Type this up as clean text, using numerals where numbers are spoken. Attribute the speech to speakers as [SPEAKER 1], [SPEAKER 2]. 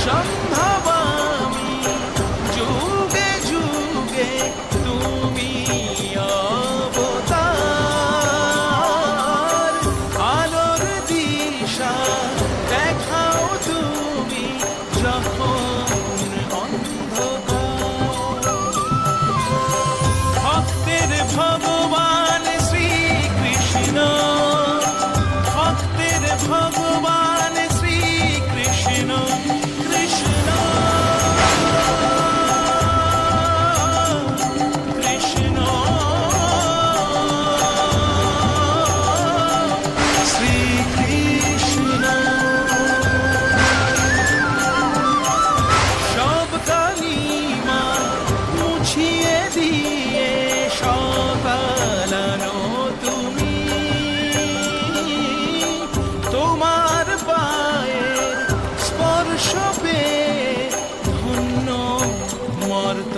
[SPEAKER 1] সম্ভব আমি যুগে যুগে তুমি অবতার আলোর দিশা দেখাও তুমি যখন অন্ধকার ভক্তের ভগবান শ্রীকৃষ্ণ ভক্তের ভগবান শ্রীকৃষ্ণ কৃষ্ণ কৃষ্ণ শ্রীকৃষ্ণ সব কালিমা মুছিয়ে দিয়ে সকালানো তুমি তোমার পায়ের স্পর্শ পেয়ে ধন্য মর্ত